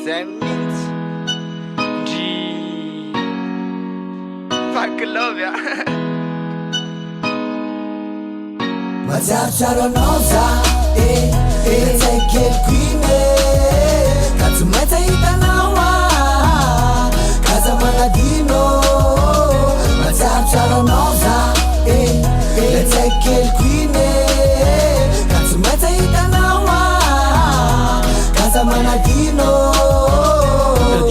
Zenit G Fuck love ya Mazarzaro za Tsekelkwine Katsumeta itanawa Kaza manadino Mazarzaro za Tsekelkwine Katsumeta itanawa Kaza manadino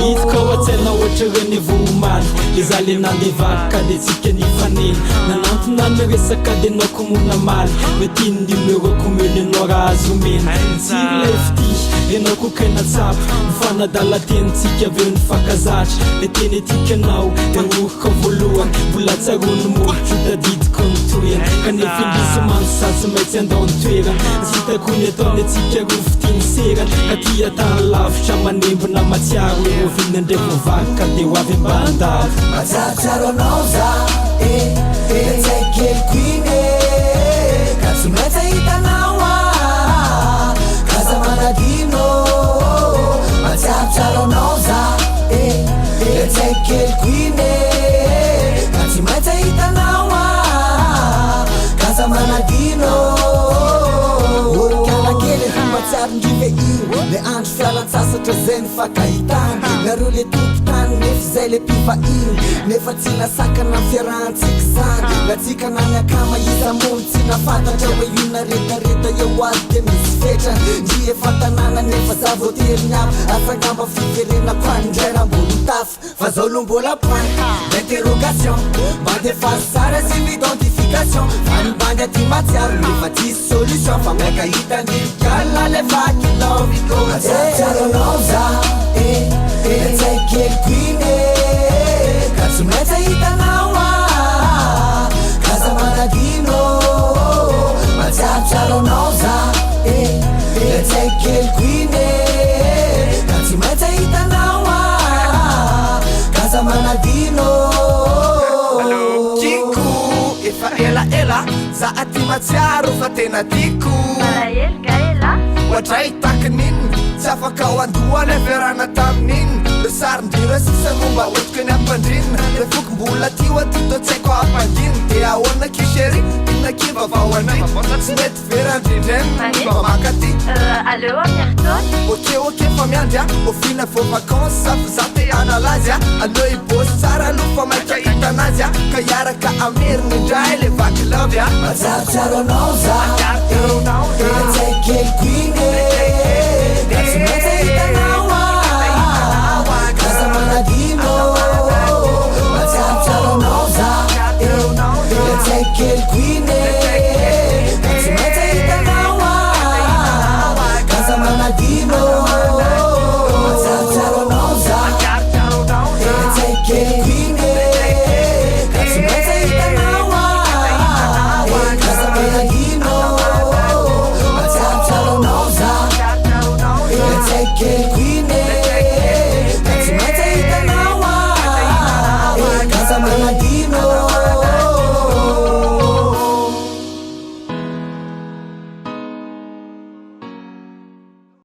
Itka watsena ohatrany vomaly izaly nandevaka de tsika nifaneny nanantona miresaka de anao komona maly metiny numéro commune anao raha azo omena tsiry lefty ianao kokaina tsapo mifanadalateny tsika aveo nifakazatra le teny etika anao erohaka voalohany mbola tsarony molotro tadidiko nitoerana kanefa indrisy manosatsy maintsy andao nitoerana zitako ny ataony atsika rofotiny serana ka tia tany lavitra manembona matsiaro eroviny andre vovaka de ho avy ambandavo Mazarzaro za Tsekelkwine Katsumeta itanawa Kaza manadino Mazarzaro za Tsekelkwine Katsumeta itanawa Kaza manadino Orikala-kely matsary ndrive io le andro fialan-tsasatra zay nifakahitany nareo le tompotany nefa zay le mpivahiny nefa tsy nasakana amin'ny fiarahantsika zany natsika nany akama iza mony tsy nafantatra hoe io naretareta eo azy de misy fetrany ndry efa tanàna nefa za voateriny aby asangamba fiverenako any indray raha mbolo tafy fa zao lo mbola point d'interrogation mba defazy tsara sy m'identification fanimbandy aty matsiaro nefa tsisy solution fa maika hitany kala le vaky loviko Mazarzaro za Tsekelkwine Katsumeta itanawa Kaza manadino Mazarzaro za Tsekelkwine Katsumeta itanawa Kaza manadino Allo Kiku Efa ela za aty matsiaro fa tena tiko Marael Gaela Ohatray takin'iny tsy afaka ao andohany averana tamin'iny le sarin-drira sisa momba otriko ny ampandrinina le fokom-bola tio atyto tsaiko ampandiny de ahoana kishery inona kivavao anay tsy mety verandrindreny mba makaty Allô, Myrtone ok fa miandry a ofina vao vacances safy za te analazy a aleo ibosy tsara aloha fa maika hitanazy a ka hiaraka ameriny indray le vaky love a Mazarzaro za Tsekelkwine